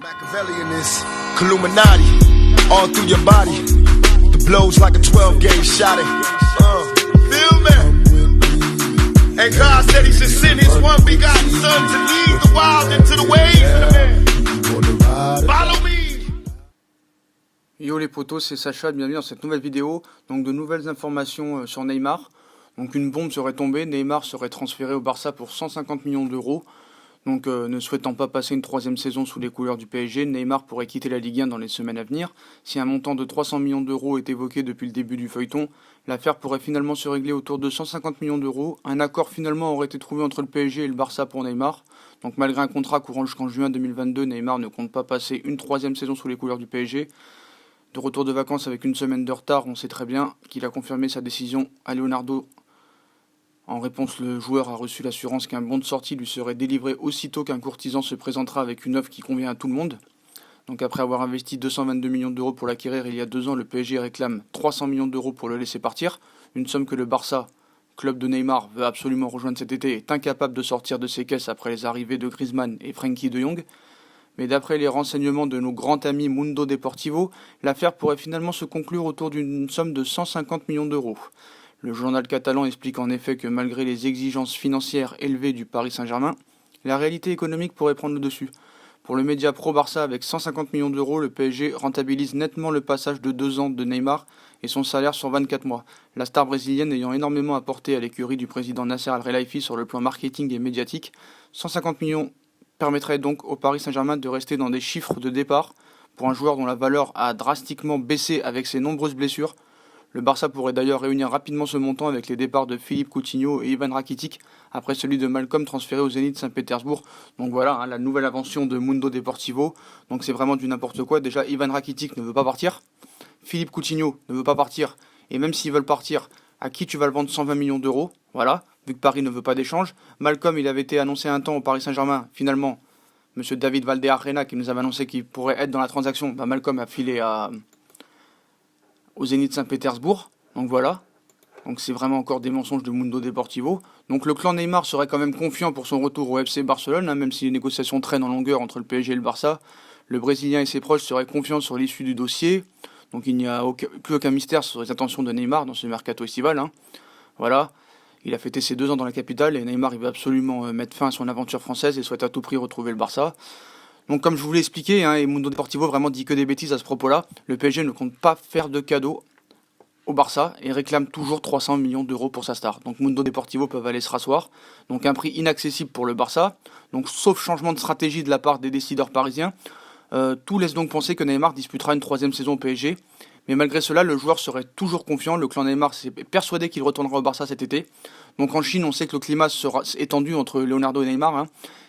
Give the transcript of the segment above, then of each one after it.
Machiavellianism, Illuminati, all through your body. The blows like a 12-gauge shot. Feel me? And God said He should send His one begotten Son to lead the wild into the ways of the man. Follow me. Yo les potos, c'est Sacha, bienvenue dans cette nouvelle vidéo. Donc de nouvelles informations sur Neymar. Donc une bombe serait tombée, Neymar serait transféré au Barça pour 150 millions d'euros. Donc ne souhaitant pas passer une troisième saison sous les couleurs du PSG, Neymar pourrait quitter la Ligue 1 dans les semaines à venir. Si un montant de 300 millions d'euros est évoqué depuis le début du feuilleton, l'affaire pourrait finalement se régler autour de 150 millions d'euros. Un accord finalement aurait été trouvé entre le PSG et le Barça pour Neymar. Donc malgré un contrat courant jusqu'en juin 2022, Neymar ne compte pas passer une troisième saison sous les couleurs du PSG. De retour de vacances avec une semaine de retard, on sait très bien qu'il a confirmé sa décision à Leonardo. En réponse, le joueur a reçu l'assurance qu'un bon de sortie lui serait délivré aussitôt qu'un courtisan se présentera avec une offre qui convient à tout le monde. Donc après avoir investi 222 millions d'euros pour l'acquérir il y a 2 ans, le PSG réclame 300 millions d'euros pour le laisser partir. Une somme que le Barça, club de Neymar, veut absolument rejoindre cet été, est incapable de sortir de ses caisses après les arrivées de Griezmann et Frenkie de Jong. Mais d'après les renseignements de nos grands amis Mundo Deportivo, l'affaire pourrait finalement se conclure autour d'une somme de 150 millions d'euros. Le journal catalan explique en effet que malgré les exigences financières élevées du Paris Saint-Germain, la réalité économique pourrait prendre le dessus. Pour le média pro-Barça, avec 150 millions d'euros, le PSG rentabilise nettement le passage de 2 ans de Neymar et son salaire sur 24 mois. La star brésilienne ayant énormément apporté à l'écurie du président Nasser Al-Khelaifi sur le plan marketing et médiatique, 150 millions permettrait donc au Paris Saint-Germain de rester dans des chiffres de départ pour un joueur dont la valeur a drastiquement baissé avec ses nombreuses blessures. Le Barça pourrait d'ailleurs réunir rapidement ce montant avec les départs de Philippe Coutinho et Ivan Rakitic après celui de Malcolm transféré au Zénith Saint-Pétersbourg. Donc voilà, la nouvelle invention de Mundo Deportivo. Donc c'est vraiment du n'importe quoi. Déjà, Ivan Rakitic ne veut pas partir. Philippe Coutinho ne veut pas partir. Et même s'ils veulent partir, à qui tu vas le vendre 120 millions d'euros? Voilà, vu que Paris ne veut pas d'échange. Malcolm, il avait été annoncé un temps au Paris Saint-Germain. Finalement, monsieur David Valdearrena, qui nous avait annoncé qu'il pourrait être dans la transaction, Malcolm a filé au Zénith Saint-Pétersbourg. Donc voilà. Donc c'est vraiment encore des mensonges de Mundo Deportivo. Donc le clan Neymar serait quand même confiant pour son retour au FC Barcelone, même si les négociations traînent en longueur entre le PSG et le Barça. Le Brésilien et ses proches seraient confiants sur l'issue du dossier. Donc il n'y a plus aucun mystère sur les intentions de Neymar dans ce mercato estival. Voilà. Il a fêté ses 2 ans dans la capitale et Neymar il veut absolument mettre fin à son aventure française et souhaite à tout prix retrouver le Barça. Donc comme je vous l'ai expliqué, et Mundo Deportivo vraiment dit que des bêtises à ce propos-là, le PSG ne compte pas faire de cadeau au Barça et réclame toujours 300 millions d'euros pour sa star. Donc Mundo Deportivo peuvent aller se rasseoir. Donc un prix inaccessible pour le Barça. Donc sauf changement de stratégie de la part des décideurs parisiens, tout laisse donc penser que Neymar disputera une 3e saison au PSG. Mais malgré cela, le joueur serait toujours confiant. Le clan Neymar est persuadé qu'il retournera au Barça cet été. Donc en Chine, on sait que le climat sera étendu entre Leonardo et Neymar.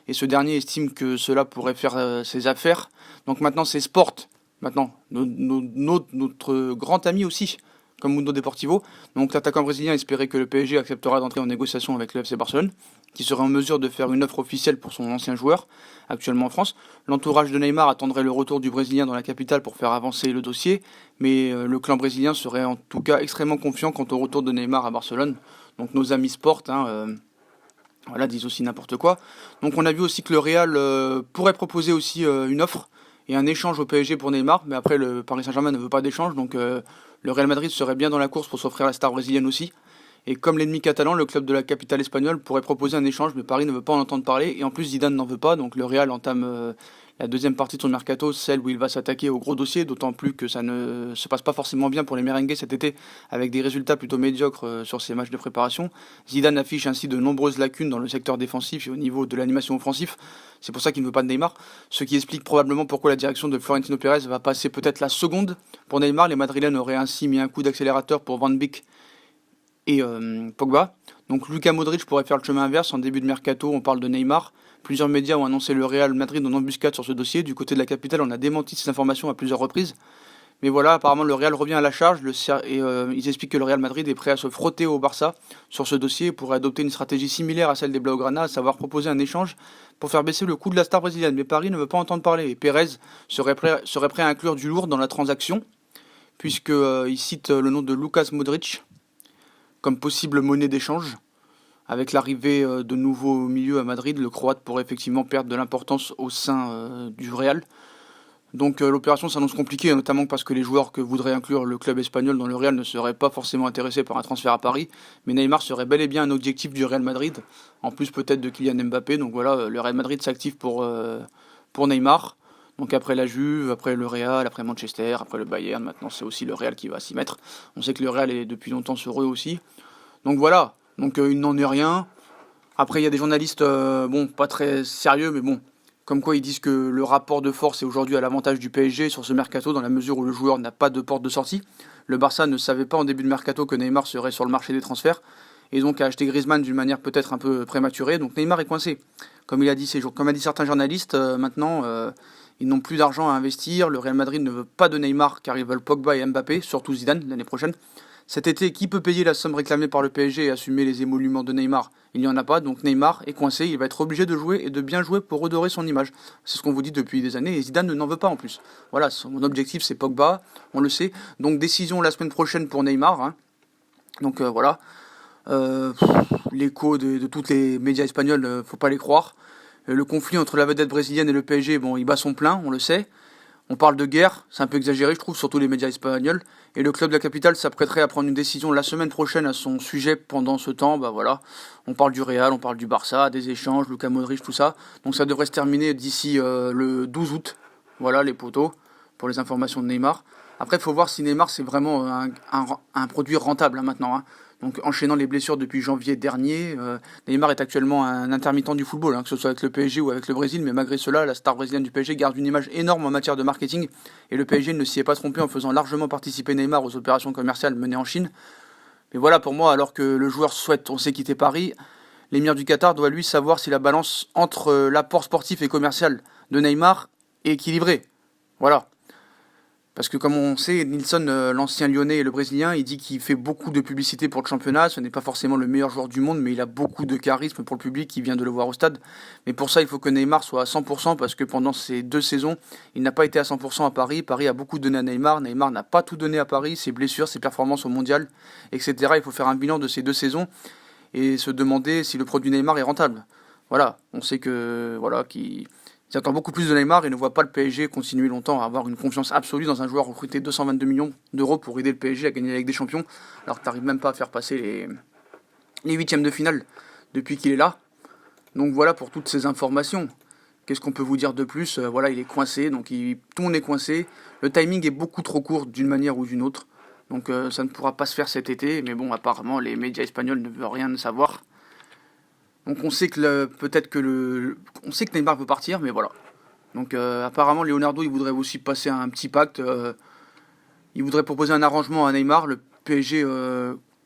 Et ce dernier estime que cela pourrait faire ses affaires. Donc maintenant, c'est Sport. Maintenant, notre grand ami aussi, comme Mundo Deportivo. Donc l'attaquant brésilien espérait que le PSG acceptera d'entrer en négociation avec le FC Barcelone, qui serait en mesure de faire une offre officielle pour son ancien joueur, actuellement en France. L'entourage de Neymar attendrait le retour du Brésilien dans la capitale pour faire avancer le dossier, mais le clan brésilien serait en tout cas extrêmement confiant quant au retour de Neymar à Barcelone. Donc nos amis Sport, disent aussi n'importe quoi. Donc on a vu aussi que le Real pourrait proposer aussi une offre et un échange au PSG pour Neymar, mais après le Paris Saint-Germain ne veut pas d'échange, donc le Real Madrid serait bien dans la course pour s'offrir la star brésilienne aussi. Et comme l'ennemi catalan, le club de la capitale espagnole pourrait proposer un échange, mais Paris ne veut pas en entendre parler. Et en plus, Zidane n'en veut pas, donc le Real entame la 2e partie de son mercato, celle où il va s'attaquer au gros dossier, d'autant plus que ça ne se passe pas forcément bien pour les merengues cet été, avec des résultats plutôt médiocres sur ces matchs de préparation. Zidane affiche ainsi de nombreuses lacunes dans le secteur défensif et au niveau de l'animation offensive. C'est pour ça qu'il ne veut pas de Neymar, ce qui explique probablement pourquoi la direction de Florentino Pérez va passer peut-être la seconde pour Neymar. Les Madrilènes auraient ainsi mis un coup d'accélérateur pour Van Beek et Pogba. Donc Luka Modric pourrait faire le chemin inverse. En début de mercato, on parle de Neymar. Plusieurs médias ont annoncé le Real Madrid en embuscade sur ce dossier. Du côté de la capitale, on a démenti ces informations à plusieurs reprises. Mais voilà, apparemment le Real revient à la charge ils expliquent que le Real Madrid est prêt à se frotter au Barça sur ce dossier et pourrait adopter une stratégie similaire à celle des Blaugrana, à savoir proposer un échange pour faire baisser le coût de la star brésilienne. Mais Paris ne veut pas entendre parler et Pérez serait prêt à inclure du lourd dans la transaction, puisqu'il cite le nom de Lukas Modric comme possible monnaie d'échange. Avec l'arrivée de nouveaux milieux à Madrid, le Croate pourrait effectivement perdre de l'importance au sein du Real. Donc l'opération s'annonce compliquée, notamment parce que les joueurs que voudrait inclure le club espagnol dans le Real ne seraient pas forcément intéressés par un transfert à Paris. Mais Neymar serait bel et bien un objectif du Real Madrid, en plus peut-être de Kylian Mbappé. Donc voilà, le Real Madrid s'active pour Neymar. Donc après la Juve, après le Real, après Manchester, après le Bayern, maintenant c'est aussi le Real qui va s'y mettre. On sait que le Real est depuis longtemps sur eux aussi. Donc voilà, donc il n'en est rien. Après il y a des journalistes, pas très sérieux, mais bon, comme quoi ils disent que le rapport de force est aujourd'hui à l'avantage du PSG sur ce mercato dans la mesure où le joueur n'a pas de porte de sortie. Le Barça ne savait pas en début de mercato que Neymar serait sur le marché des transferts et donc a acheté Griezmann d'une manière peut-être un peu prématurée. Donc Neymar est coincé. Comme a dit certains journalistes, maintenant ils n'ont plus d'argent à investir. Le Real Madrid ne veut pas de Neymar car ils veulent Pogba et Mbappé, surtout Zidane l'année prochaine. Cet été, qui peut payer la somme réclamée par le PSG et assumer les émoluments de Neymar? Il n'y en a pas, donc Neymar est coincé, il va être obligé de jouer et de bien jouer pour redorer son image. C'est ce qu'on vous dit depuis des années et Zidane n'en veut pas en plus. Voilà, son objectif c'est Pogba, on le sait. Donc décision la semaine prochaine pour Neymar. Hein. Donc voilà. L'écho de tous les médias espagnols, faut pas les croire. Le conflit entre la vedette brésilienne et le PSG, bon, il bat son plein, on le sait. On parle de guerre, c'est un peu exagéré je trouve, surtout les médias espagnols. Et le club de la capitale s'apprêterait à prendre une décision la semaine prochaine à son sujet. Pendant ce temps, voilà, on parle du Real, on parle du Barça, des échanges, Luka Modric, tout ça. Donc ça devrait se terminer d'ici le 12 août. Voilà les poteaux pour les informations de Neymar. Après, il faut voir si Neymar c'est vraiment un produit rentable maintenant. Hein. Donc enchaînant les blessures depuis janvier dernier, Neymar est actuellement un intermittent du football, hein, que ce soit avec le PSG ou avec le Brésil, mais malgré cela, la star brésilienne du PSG garde une image énorme en matière de marketing, et le PSG ne s'y est pas trompé en faisant largement participer Neymar aux opérations commerciales menées en Chine. Mais voilà, pour moi, alors que le joueur souhaite, on sait, quitter Paris, l'émir du Qatar doit lui savoir si la balance entre l'apport sportif et commercial de Neymar est équilibrée. Voilà. Parce que comme on sait, Nilsson, l'ancien lyonnais et le brésilien, il dit qu'il fait beaucoup de publicité pour le championnat. Ce n'est pas forcément le meilleur joueur du monde, mais il a beaucoup de charisme pour le public qui vient de le voir au stade. Mais pour ça, il faut que Neymar soit à 100%, parce que pendant ces 2 saisons, il n'a pas été à 100% à Paris. Paris a beaucoup donné à Neymar. Neymar n'a pas tout donné à Paris, ses blessures, ses performances au mondial, etc. Il faut faire un bilan de ces 2 saisons et se demander si le produit Neymar est rentable. Voilà, on sait que qu'il attend beaucoup plus de Neymar et ne voit pas le PSG continuer longtemps à avoir une confiance absolue dans un joueur recruté 222 millions d'euros pour aider le PSG à gagner la Ligue des Champions, alors que tu n'arrives même pas à faire passer les huitièmes de finale depuis qu'il est là. Donc voilà pour toutes ces informations. Qu'est-ce qu'on peut vous dire de plus? Voilà, il est coincé, donc tout le monde est coincé. Le timing est beaucoup trop court d'une manière ou d'une autre. Donc ça ne pourra pas se faire cet été, mais bon, apparemment les médias espagnols ne veulent rien savoir. Donc on sait que on sait que Neymar veut partir, mais voilà. Donc apparemment Leonardo il voudrait aussi passer un petit pacte. Il voudrait proposer un arrangement à Neymar. Le PSG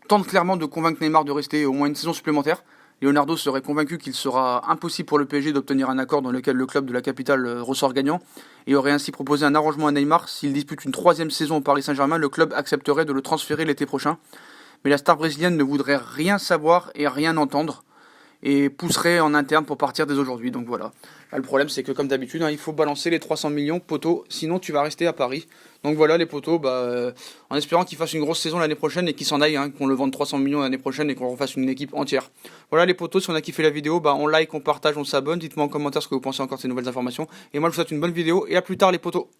tente clairement de convaincre Neymar de rester au moins une saison supplémentaire. Leonardo serait convaincu qu'il sera impossible pour le PSG d'obtenir un accord dans lequel le club de la capitale ressort gagnant et aurait ainsi proposé un arrangement à Neymar. S'il dispute une 3e saison au Paris Saint-Germain, le club accepterait de le transférer l'été prochain. Mais la star brésilienne ne voudrait rien savoir et rien entendre, et pousserait en interne pour partir dès aujourd'hui. Donc voilà. Là, le problème, c'est que comme d'habitude, il faut balancer les 300 millions poteaux, sinon tu vas rester à Paris. Donc voilà les poteaux, en espérant qu'il fasse une grosse saison l'année prochaine et qu'il s'en aille, qu'on le vende 300 millions l'année prochaine et qu'on refasse une équipe entière. Voilà les poteaux, si on a kiffé la vidéo, on like, on partage, on s'abonne. Dites-moi en commentaire ce que vous pensez encore de ces nouvelles informations. Et moi je vous souhaite une bonne vidéo et à plus tard les poteaux.